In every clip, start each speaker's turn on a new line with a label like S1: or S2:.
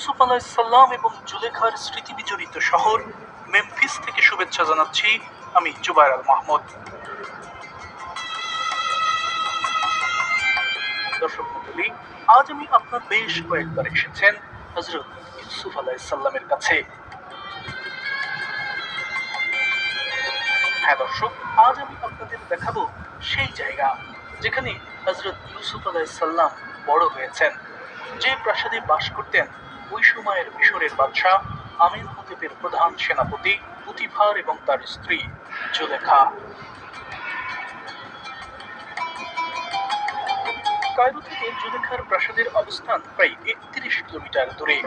S1: ইউসুফ আলাইসাল্লাম এবং জুলেখার স্মৃতি বিজড়িত শহর মেমফিস থেকে শুভেচ্ছা জানাচ্ছি আমি জুবায়ের আল মাহমুদ। দর্শক মণ্ডলী, আজ আমি আপনার বেশ কয়েকবার এসেছেন হযরত ইউসুফ আলাইসাল্লামের কাছে। হ্যাঁ দর্শক, আজ আমি আপনাদের দেখাবো সেই জায়গা যেখানে হযরত ইউসুফ আলাইসাল্লাম বড় হয়েছেন, যে প্রাসাদে বাস করতেন ওই সময়ের মিশরের বাদশাহ আমিনহোতেপের প্রধান সেনাপতি পুতিফার এবং তার স্ত্রী জুলেখা। কায়রো থেকে জুলেখার প্রাসাদের অবস্থান প্রায় ৩১ কিলোমিটার দূরে।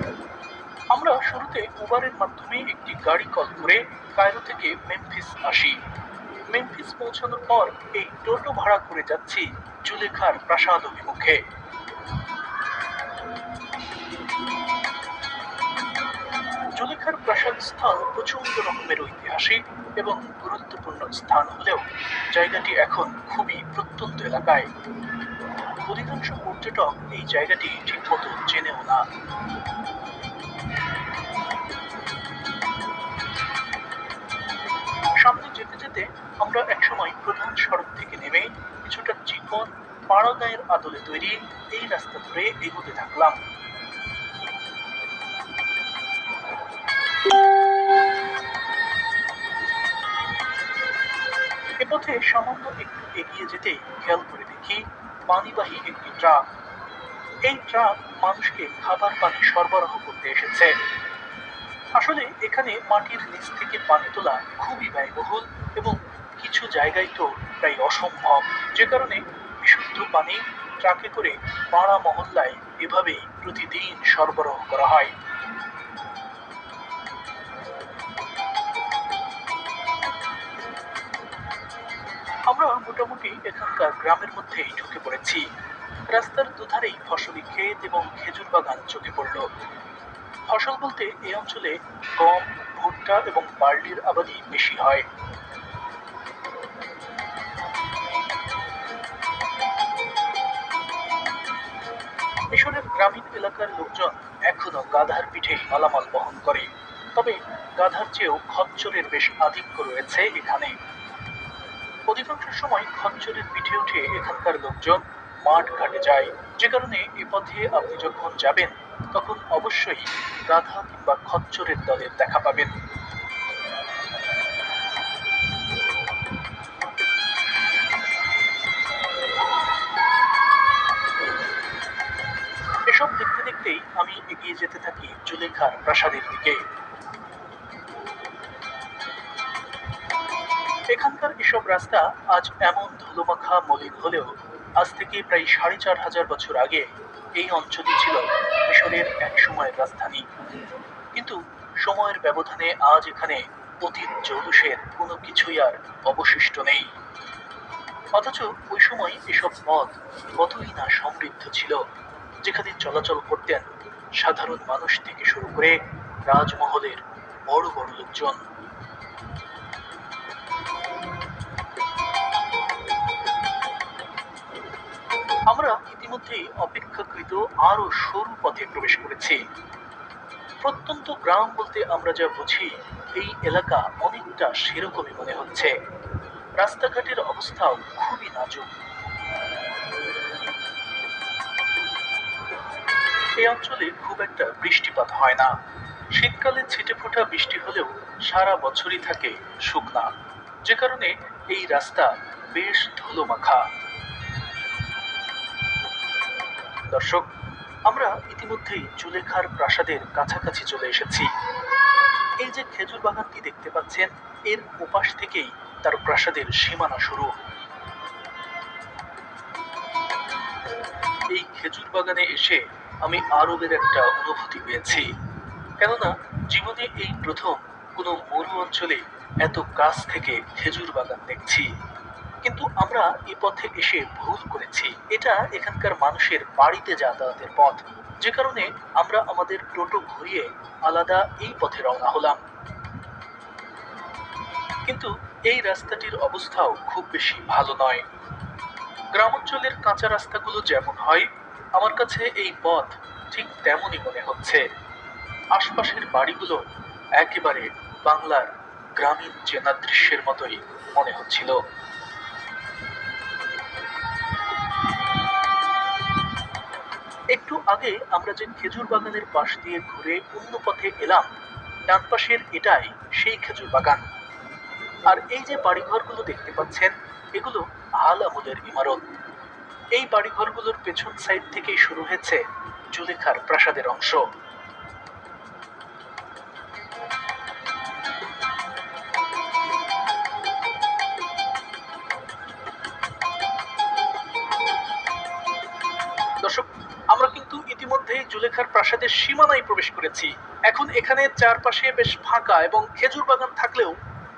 S1: আমরা শুরুতে উবারের মাধ্যমে একটি গাড়ি কল করে কায়রো থেকে মেমফিস আসি। মেমফিস পৌঁছানোর পর এই টোটো ভাড়া করে যাচ্ছি জুলেখার প্রাসাদ অভিমুখে। জুলেখার প্রাসাদ স্থান প্রচন্ড রকমের ঐতিহাসিক এবং গুরুত্বপূর্ণ স্থান হলেও জায়গাটি এখন খুবই প্রত্যন্ত এলাকায়। অধিকাংশ পর্যটক এই জায়গাটি ঠিকমতো চেনেও না। সামনে যেতে যেতে আমরা একসময় প্রধান সড়ক থেকে নেমে কিছুটা চিকন পাড়া গায়ের আদলে তৈরি এই রাস্তা ধরে এগোতে থাকলাম। এ পথে সামান্য একটু এগিয়ে যেতেই খেয়াল করে দেখি পানিবাহী একটি ট্রাক। এই ট্রাক মানুষকে খাবার পানি সরবরাহ করতে এসেছে। আসলে এখানে মাটির নিচ থেকে পানি তোলা খুবই ব্যয়বহুল এবং কিছু জায়গায় তো প্রায় অসম্ভব, যে কারণে বিশুদ্ধ পানি ট্রাকে করে পাড়া মহল্লায় এভাবেই প্রতিদিন সরবরাহ করা হয়। আমরা মোটামুটি এখানকার গ্রামের মধ্যেই ঢুকে পড়েছি। রাস্তার দুধারেই ফসলি ক্ষেত এবং খেজুর বাগান চোখে পড়ল। ফসল বলতে এই অঞ্চলে গম, ভুট্টা এবং বার্লির আবাদি বেশি হয়। মিশরের গ্রামীণ এলাকার লোকজন এখনো গাধার পিঠে মালামাল বহন করে, তবে গাধার চেয়েও খচ্চরের বেশ আধিক্য রয়েছে এখানে। অধিকাংশ সময় খচ্চরের পিঠে উঠে এখানকার লোকজন মাঠ ঘাটে যায়, যে কারণে এ পথে আপনি যখন যাবেন তখন অবশ্যই গাধা কিংবা খচ্চরের দলের দেখা পাবেন। এসব দেখতে দেখতেই আমি এগিয়ে যেতে থাকি জুলেখার প্রাসাদের দিকে। এখানকার এসব রাস্তা আজ এমন ধুলোমাখা মলিন হলেও আজ থেকে প্রায় ৪,৫০০ বছর আগে এই অঞ্চলই ছিল মিশরের এক সময়ের রাজধানী। কিন্তু সময়ের ব্যবধানে আজ এখানে অতীত জৌলুসের কোনো কিছুই আর অবশিষ্ট নেই। অথচ ওই সময় এসব পথ কতই না সমৃদ্ধ ছিল, যেখানে চলাচল করতেন সাধারণ মানুষ থেকে শুরু করে রাজমহলের বড় বড় লোকজন। আমরা ইতিমধ্যেই অপেক্ষাকৃত আরো সরু পথে প্রবেশ করেছি। প্রত্যন্ত গ্রাম বলতে আমরা যা বুঝি এই এলাকা অনেকটা সেরকমই মনে হচ্ছে। রাস্তাঘাটের অবস্থাও খুবই নাজুক। এই অঞ্চলে খুব একটা বৃষ্টিপাত হয় না। শীতকালে ছিটেফোঁটা বৃষ্টি হলেও সারা বছরই থাকে শুকনা, যে কারণে এই রাস্তা বেশ ধুলোমাখা। দর্শক, আমরা ইতিমধ্যেই জুলেখার প্রাসাদের কাছাকাছি চলে এসেছি। এই যে খেজুর বাগানটি দেখতে পাচ্ছেন, এর ওপাশ থেকেই তার প্রাসাদের সীমানা শুরু। এই খেজুর বাগানে এসে আমি আরবের একটা অনুভূতি পেয়েছি, কেননা জীবনে এই প্রথম কোনো মরু অঞ্চলে এত কাছ থেকে খেজুর বাগান দেখছি। কিন্তু আমরা এই পথে এসে ভুল করেছি। এটা এখানকার মানুষের বাড়িতে যাতায়াতের পথ, যে কারণে আমরা আমাদের টোটো ঘুরিয়ে আলাদা এই পথে রওনা হলাম। কিন্তু এই রাস্তাটির অবস্থাও খুব বেশি ভালো নয়। গ্রামাঞ্চলের কাঁচা রাস্তাগুলো যেমন হয়, আমার কাছে এই পথ ঠিক তেমনই মনে হচ্ছে। আশপাশের বাড়িগুলো একেবারে বাংলার গ্রামীণ চেনা দৃশ্যের মতোই মনে হচ্ছিল। একটু আগে আমরা যে খেজুর বাগানের পাশ দিয়ে ঘুরে অন্য পথে এলাম, ডান পাশের এটাই সেই খেজুর বাগান। আর এই যে বাড়িঘরগুলো দেখতে পাচ্ছেন, এগুলো হাল আমলের ইমারত। এই বাড়িঘরগুলোর পেছন সাইড থেকেই শুরু হয়েছে জুলেখার প্রাসাদের অংশ। দর্শক, আমরা কিন্তু ইতিমধ্যে জুলেখার প্রাসাদের সীমানায় প্রবেশ করেছি। এখন এখানে চারপাশে বেশ ফাঁকা এবং খেজুর বাগান থাকলেও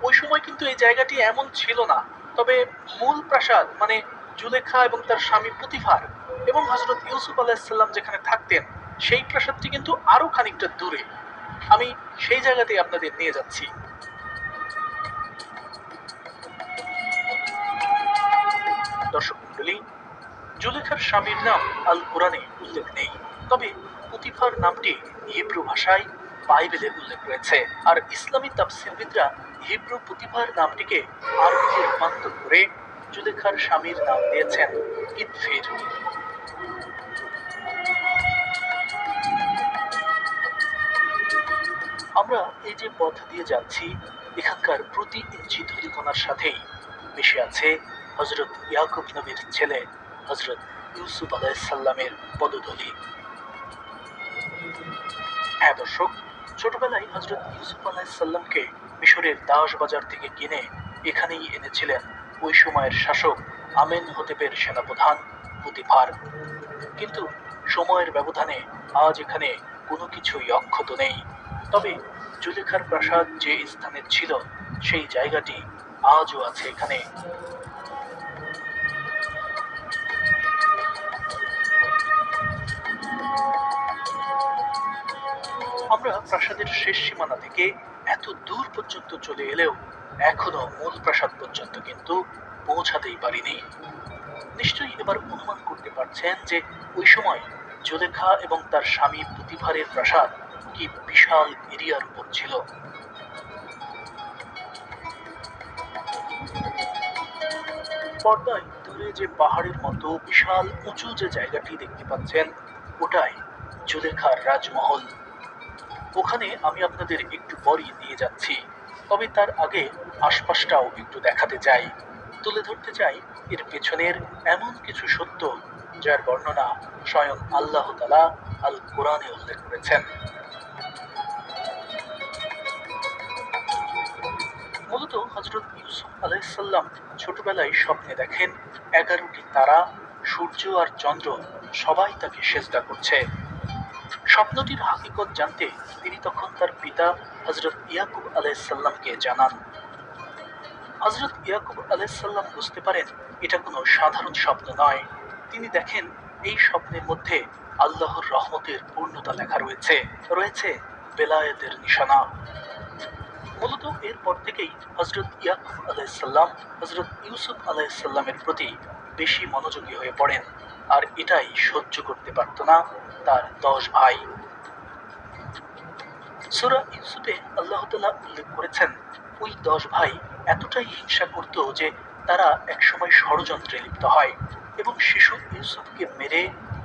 S1: ওই সময় কিন্তু এই জায়গাটি এমন ছিল না। তবে মূল প্রাসাদ মানে জুলেখা এবং তার স্বামী পুতিফার এবং হযরত ইউসুফ আলাইহিসসালাম যেখানে থাকতেন, সেই প্রাসাদটি কিন্তু আরো খানিকটা দূরে। আমি সেই জায়গাতেই আপনাদের নিয়ে যাচ্ছি। দর্শক মন্ডলী, জুলেখার স্বামীর নাম আল কোরআনে উল্লেখ নেই, তবে পুতিফার নামটি হিব্রু ভাষায় বাইবেলে উল্লেখ রয়েছে। আর ইসলামী তাফসীরবিদরা হিব্রু পুতিফার নামটিকে আরবিতে রূপান্তর করে জুলেখার স্বামীর নাম দিয়েছেন ইতফির। আমরা এই যে পথ দিয়ে যাচ্ছি, এখানকার প্রতি ইঞ্চি ধূলিকণার সাথেই মিশে আছে হযরত ইয়াকুব নবীর ছেলে হযরত ইউসুফ আলাইহিসসালামের পদধূলি। হ্যাঁ দর্শক, ছোটবেলায় হযরত ইউসুফ আলাইহিসসালামকে মিশরের দাস বাজার থেকে কিনে এখানেই এনেছিলেন ওই সময়ের শাসক আমেনহোতেপের সেনাপ্রধান পুতিফার। কিন্তু সময়ের ব্যবধানে আজ এখানে কোনো কিছুই অক্ষত নেই। তবে জুলেখার প্রাসাদ যে স্থানে ছিল, সেই জায়গাটি আজও আছে এখানে। আমরা প্রাসাদের শেষ সীমানা থেকে এত দূর পর্যন্ত চলে এলেও এখনো মূল প্রাসাদ পর্যন্ত কিন্তু পৌঁছাতেই পারিনি। নিশ্চয়ই এবার অনুমান করতে পারছেন যে ওই সময় জুলেখা এবং তার স্বামী পুতিফারের প্রাসাদ কি বিশাল এরিয়ার উপর ছিল। পর্দায় দূরে যে পাহাড়ের মতো বিশাল উঁচু যে জায়গাটি দেখতে পাচ্ছেন, ওটাই জুলেখার রাজমহল। ওখানে আমি আপনাদের একটু পরই নিয়ে যাচ্ছি। তবে তার আগে আশপাশটাও একটু দেখাতে চাই, তুলে ধরতে চাই এর পেছনের এমন কিছু সত্য যার বর্ণনা স্বয়ং আল্লাহ তাআলা আল কোরআনে উল্লেখ করেছেন। মূলত হযরত ইউসুফ আলাইহিসসালাম ছোটবেলায় স্বপ্নে দেখেন 11টি তারা, সূর্য আর চন্দ্র সবাই তাকে সেজদা করছে। স্বপ্নটির হাকিকত জানতে তিনি তখন তার পিতা হযরত ইয়াকুব আলাইহিসসালামকে জানান। হযরত ইয়াকুব আলাইহিসসালাম বুঝতে পারেন এটা কোনো সাধারণ স্বপ্ন নয়। তিনি দেখেন এই স্বপ্নের মধ্যে আল্লাহর রহমতের পূর্ণতা লেখা রয়েছে বেলায়েতের নিশানা। মূলত এরপর থেকেই হযরত ইয়াকুব আলাইহিসসালাম হযরত ইউসুফ আলাইহিসসালামের প্রতি বেশি মনোযোগী হয়ে পড়েন, আর এটাই সহ্য করতে পারত না তার 10 ভাই। সূরা ইউসুফে আল্লাহ তাআলা উল্লেখ করেছেন ওই 10 ভাই এতটাই হিংসা করত যে তারা একসময় ষড়যন্ত্রে লিপ্ত হয় এবং শিশু ইউসুফকে মেরে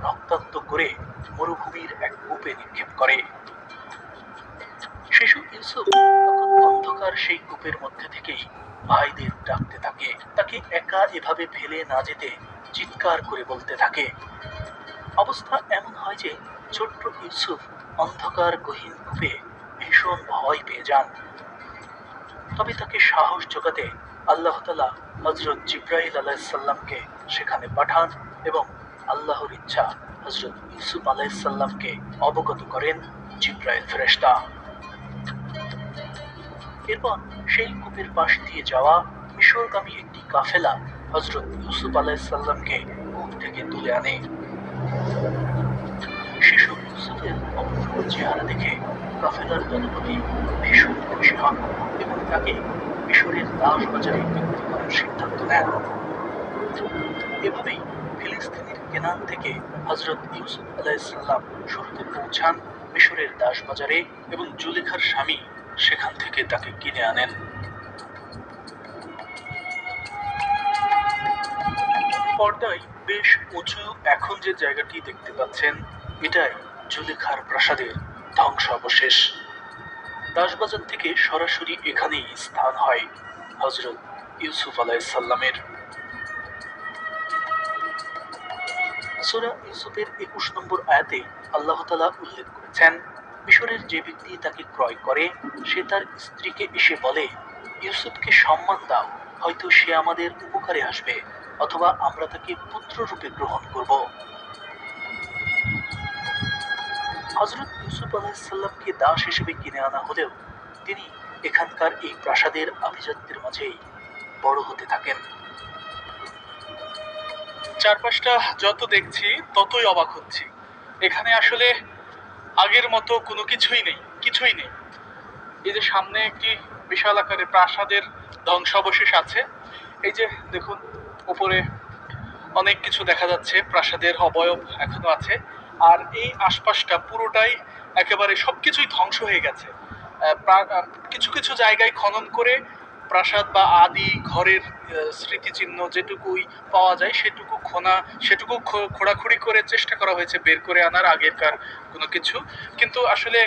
S1: রক্তাক্ত করে মরুভূমির এক কূপে নিক্ষেপ করে। শিশু ইউসুফ তখন অন্ধকার সেই কূপের মধ্যে থেকেই ভাইদের ডাকতে থাকে, তাকে একা এভাবে ফেলে না যেতে চিৎকার করে বলতে থাকে। অবস্থা এমন হয় যে ছোট্ট ইউসুফ অন্ধকার গহীন কূপে ভীষণ ভয় পেয়ে যান। তবে তাকে সাহস জোগাতে আল্লাহ তাআলা হযরত জিবরাইল আলাইহিসসালামকে সেখানে পাঠান এবং আল্লাহর ইচ্ছা হযরত ইউসুফ আলাইহিসসালামকে অবগত করেন জিবরাইল ফেরেশতা। এরপর সেই কূপের পাশ দিয়ে যাওয়া মিশরগামী একটি কাফেলা হযরত ইউসুফ আলাইহিসসালামকে কূপ থেকে তুলে আনে। শিশু ইউসুফের অপূর্ব চেহারা দেখে কাফেলার দলপতি ভীষণ খুশি হন এবং তাকে মিশরের দাস বাজারে বিক্রি করার সিদ্ধান্ত নেন। এভাবেই ফিলিস্তিনের কেনান থেকে হযরত ইউসুফ আলাইহিসসালাম শুরুতে পৌঁছান মিশরের দাস বাজারে এবং জুলেখার স্বামী সেখান থেকে তাকে কিনে আনেন। পর্দায় বেশ উঁচু এখন যে জায়গাটি দেখতে পাচ্ছেন, এটাই জুলেখার প্রাসাদের ধ্বংসাবশেষ। দাসবাজার থেকে সরাসরি এখানেই স্থান হয় হযরত ইউসুফ আলাইহিসসালামের। সূরা ইউসুফের ২১ নম্বর আয়াতে আল্লাহ তাআলা উল্লেখ করেছেন, মিশরের যে ব্যক্তি তাকে ক্রয় করে সে তার স্ত্রীকে এসে বলে, ইউসুফকে সম্মান দাও, হয়তো সে আমাদের উপকারে আসবে, অথবা আমরা তাকে পুত্র রূপে গ্রহণ করব। হযরত ইউসুফ আলাইহিসসালামকে দাস হিসেবে কিনে আনা হলেও তিনি এখানকার এই প্রাসাদের আভিজাত্যের মাঝেই বড় হতে থাকেন। চারপাশটা যত দেখছি ততই অবাক হচ্ছি। এখানে আসলে আগের মতো কোনো কিছুই নেই। এই যে সামনে একটি বিশাল আকারের প্রাসাদের ধ্বংসাবশেষ আছে, এই যে দেখুন উপরে অনেক কিছু দেখা যাচ্ছে, প্রাসাদের অবয়ব এখনো আছে। আর এই আশপাশটা পুরোটাই একেবারে সবকিছুই ধ্বংস হয়ে গেছে। কিছু কিছু জায়গায় খনন করে প্রাসাদ বা আদি ঘরের স্মৃতিচিহ্ন যেটুকুই পাওয়া যায় সেটুকু খোঁড়াখুড়ি করে চেষ্টা করা হয়েছে বের করে আনার আগেরকার কোনো কিছু, কিন্তু আসলে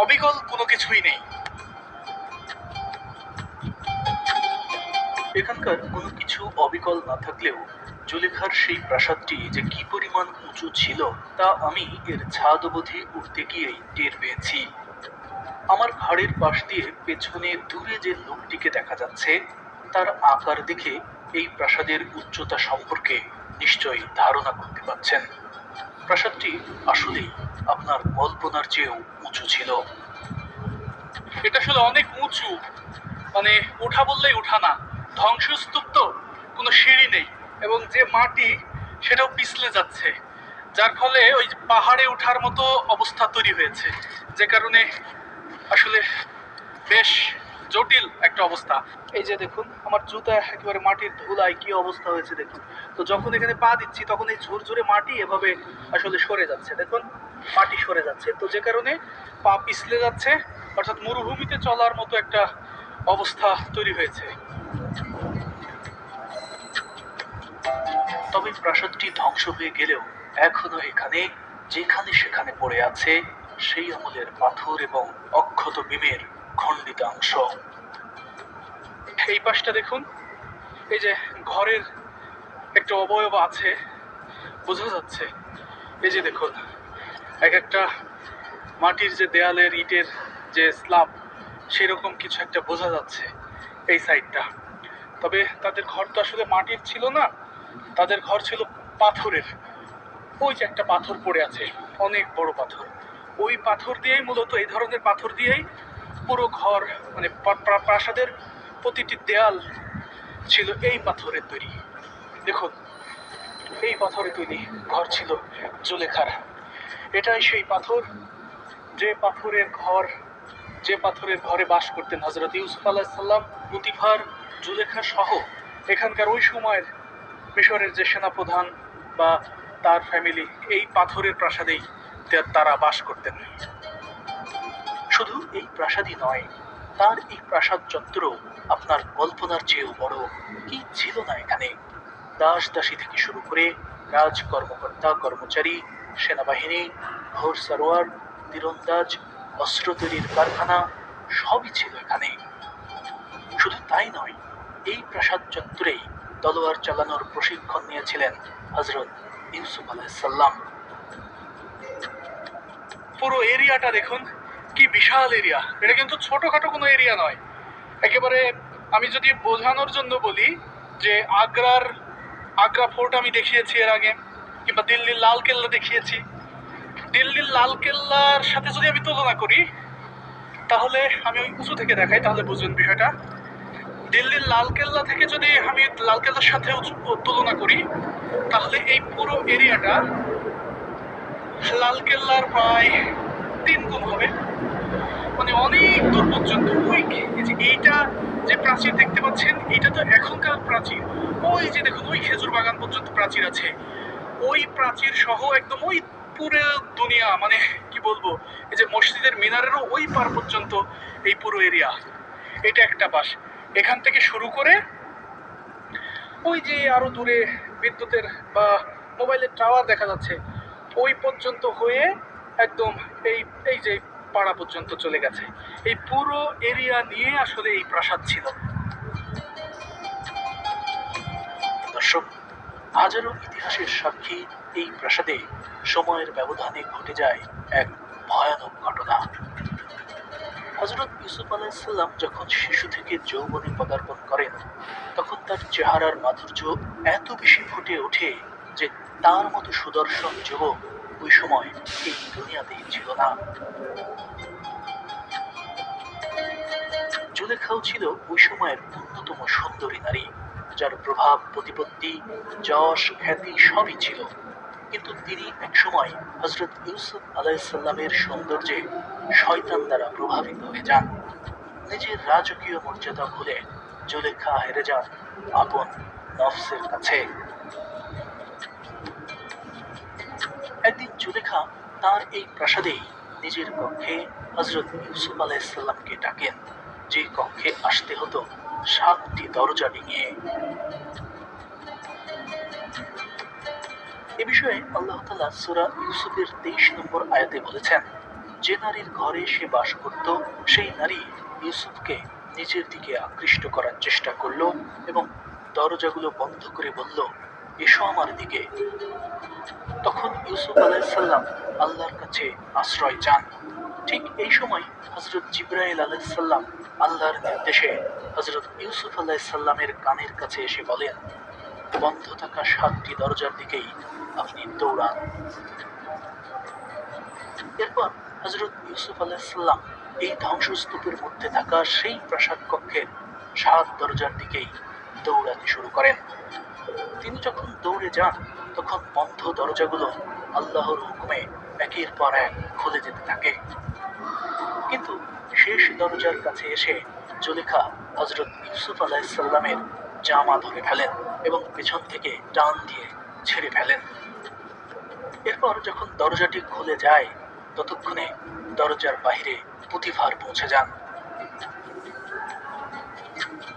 S1: অবিকল কোনো কিছুই নেই। এখানকার কোনো কিছু অবিকল না থাকলেও জুলেখার সেই প্রাসাদটি যে কি পরিমাণ উঁচু ছিল তা আমি এর ছাদ অবধি উঠতে গিয়েই টের পেয়েছি। আমার ঘাড়ের পাশ দিয়ে পেছনে দূরে যে লোকটিকে দেখা যাচ্ছে তার আকার দেখে এই প্রাসাদের উচ্চতা সম্পর্কে নিশ্চয়ই ধারণা করতে পারছেন। প্রাসাদটি আসলেই আপনার কল্পনার চেয়েও উঁচু ছিল। এটা আসলে অনেক উঁচু, মানে ওঠা বললেই ওঠা না, ধ্বংসস্তূপ তো, কোনো সিঁড়ি নেই, এবং যে মাটি সেটাও পিছলে যাচ্ছে, যার ফলে ওই পাহাড়ে ওঠার মতো অবস্থা তৈরি হয়েছে, যে কারণে আসলে বেশ জটিল একটা অবস্থা। এই যে দেখুন আমার জুতা একেবারে মাটির ধুলায় কি অবস্থা হয়েছে দেখুন। তো যখন এখানে পা দিচ্ছি তখন এই ঝুরঝুরে মাটি এভাবে আসলে সরে যাচ্ছে, দেখুন মাটি সরে যাচ্ছে, তো যে কারণে পা পিছলে যাচ্ছে, অর্থাৎ মরুভূমিতে চলার মতো একটা অবস্থা তৈরি হয়েছে। তবে প্রাসাদটি ধ্বংস হয়ে গেলেও এখনো এখানে যেখানে সেখানে পড়ে আছে সেই আমলের পাথর এবং অক্ষত বিমের খণ্ডিত অংশ। এই পাশটা দেখুন, এই যে ঘরের একটা অবয়ব আছে বোঝা যাচ্ছে, এই যে দেখুন এক একটা মাটির যে দেয়ালের ইটের যে স্ল্যাব সেরকম কিছু একটা বোঝা যাচ্ছে এই সাইডটা। তবে তাদের ঘর তো আসলে মাটির ছিল না, তাদের ঘর ছিল পাথরের। ওই যে একটা পাথর পড়ে আছে, অনেক বড় পাথর, ওই পাথর দিয়েই মূলত, এই ধরনের পাথর দিয়েই পুরো ঘর, মানে প্রাসাদের প্রতিটি দেয়াল ছিল এই পাথরের তৈরি। দেখুন এই পাথরে তৈরি ঘর ছিল জুলেখার। এটাই সেই পাথর যে পাথরের ঘরে বাস করতেন হযরত ইউসুফ আলাইহিসসালাম, পুতিফার, জুলেখা সহ এখানকার ওই সময়ের মিশরের যে সেনাপ্রধান বা তার ফ্যামিলি এই পাথরের প্রাসাদেই তারা বাস করতেন। শুধু এই প্রাসাদই নয়, তার এই প্রাসাদ চত্বর আপনার কল্পনার চেয়েও বড়। কি ছিল না এখানে! দাস দাসী থেকে শুরু করে রাজ কর্মকর্তা কর্মচারী, সেনাবাহিনী, ঘোর সারোয়ার, তীরন্দাজ, অস্ত্র তৈরির কারখানা সবই ছিল এখানে। শুধু তাই নয়, এই প্রাসাদ চত্বরেই তলোয়ার চালানোর প্রশিক্ষণ নিয়েছিলেন হযরত ইউসুফ আলাইহিসসালাম। পুরো এরিয়াটা দেখুন কি বিশাল এরিয়া, এটা কিন্তু ছোটখাটো কোনো এরিয়া নয় একেবারে। আমি যদি বোঝানোর জন্য বলি যে আগ্রা ফোর্ট আমি দেখিয়েছি এর আগে, কিংবা দিল্লির লাল কেল্লা দেখিয়েছি, দিল্লির লাল কেল্লার সাথে যদি আমি তুলনা করি, তাহলে আমি ওই উঁচু থেকে দেখাই তাহলে বুঝবেন বিষয়টা। দিল্লির লাল কেল্লা থেকে যদি আমি লাল কেল্লার সাথে তুলনা করি, তাহলে এই পুরো এরিয়াটা লাল কেল্লার প্রায় 3 গুণ হবে, মানে অনেক দূর পর্যন্ত। এইটা যে প্রাচীর দেখতে পাচ্ছেন, এটা তো এখনকার প্রাচীর। ওই যে দেখুন ওই খেজুর বাগান পর্যন্ত প্রাচীর আছে, ওই প্রাচীর সহ একদম ওই পুরো দুনিয়া, মানে কি বলবো, এই যে মসজিদের মিনারেরও ওই পার পর্যন্ত এই পুরো এরিয়া, এটা একটা পাশ। এখান থেকে শুরু করে ওই যে আরো দূরে বিদ্যুতের বা মোবাইলের টাওয়ার দেখা যাচ্ছে, ওই পর্যন্ত হয়ে একদম এই এই যে পাড়া পর্যন্ত চলে গেছে। এই পুরো এরিয়া নিয়ে আসলে এই প্রাসাদ ছিল। দর্শক, হাজারো ইতিহাসের সাক্ষী এই প্রাসাদে সময়ের ব্যবধানে ঘটে যায় এক ভয়ানক ঘটনা। হযরত ইউসুফ আলাইহিসসালাম যখন শিশু থেকে যৌবনে পদার্পণ করেন, তখন তার চেহারার মাধুর্য এত বেশি ফুটে ওঠে যে তার মতো সুদর্শন যুবক ওই সময় এই দুনিয়াতেই ছিল না। জুলেখাও ছিল ওই সময়ের অন্যতম সুন্দরী নারী, যার প্রভাব, প্রতিপত্তি, যশ, খ্যাতি সবই ছিল। কিন্তু তিনি একসময় হযরত ইউসুফ আলাইহিসসালামের সৌন্দর্যে শয়তান দ্বারা প্রভাবিত হয়ে যান। নিজের রাজকীয় মর্যাদা ভুলে জুলেখা হেরে যান আপন নফসের কাছে। একদিন জুলেখা তার এই প্রাসাদেই নিজের কক্ষে হযরত ইউসুফ আলাইহিসসালামকে ডাকেন, যে কক্ষে আসতে হতো 7টি দরজা ডিঙিয়ে। এ বিষয়ে আল্লাহ তাআলা সূরা ইউসুফের 23 নম্বর আয়াতে বলেছেন, যে নারীর ঘরে সে বাস করত, সেই নারী ইউসুফকে নিজের দিকে আকৃষ্ট করার চেষ্টা করল এবং দরজাগুলো বন্ধ করে বলল, এসো আমার দিকে। তখন ইউসুফ আলাইহিসসালাম আল্লাহর কাছে আশ্রয় চান। ঠিক এই সময় হযরত জিবরাইল আলাইহিসসালাম আল্লাহর নির্দেশে হযরত ইউসুফ আলাইহিসসালামের কানের কাছে এসে বলেন, বন্ধ থাকা 7টি দরজার দিকেই আপনি দৌড়ান। এরপর হযরত ইউসুফ আলাইহিসসালাম এই ধ্বংসস্তূপের মধ্যে থাকা সেই প্রাসাদ কক্ষের 7 দরজার দিকেই দৌড়াতে শুরু করেন। তিনি যখন দৌড়ে যান, তখন বন্ধ দরজাগুলো আল্লাহর হুকুমে একের পর এক খুলে যেতে থাকে। কিন্তু শেষ দরজার কাছে এসে জুলেখা হযরত ইউসুফ আলাইহিসসালামের জামা ধরে ফেলেন এবং পেছন থেকে টান দিয়ে ছেড়ে ফেলেন। এরপর যখন দরজাটি খুলে যায়, ততক্ষণে দরজার বাইরে পুতিফার পৌঁছে যান।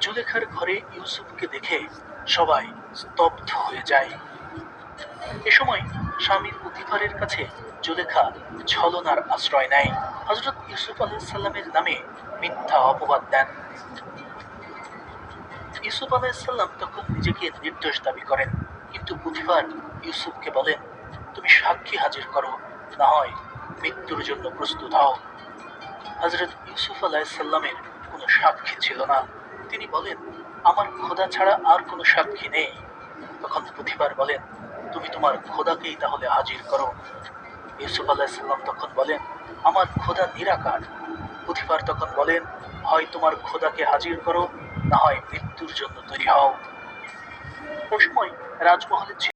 S1: জুলেখার ঘরে ইউসুফকে দেখে সবাই স্তব্ধ হয়ে যায়। এ সময় স্বামী পুতিফারের কাছে জুলেখা ছলনার আশ্রয় নেয়, হযরত ইউসুফ আলাইহিসসালামের নামে মিথ্যা অপবাদ দেন। ইউসুফ আলাইহিসসালাম তখন নিজেকে নির্দোষ দাবি করেন, কিন্তু পুতিফার ইউসুফকে বলেন, তুমি সাক্ষী হাজির করো, না হয় মৃত্যুর জন্য প্রস্তুত হও। হযরত ইউসুফ আলাইহিসসালামের কোনো সাক্ষী ছিল না। তিনি বলেন, আমার খোদা ছাড়া আর কোনো সাক্ষী নেই। তখন পুতিফার বলেন, তুমি তোমার খোদাকেই তাহলে হাজির করো। ইউসুফ আলাইহিসসালাম তখন বলেন, আমার খোদা নিরাকার। পুতিফার তখন বলেন, হয় তোমার খোদাকে হাজির করো, না হয় মৃত্যুর জন্য তৈরি হও। ওই সময় রাজমহলে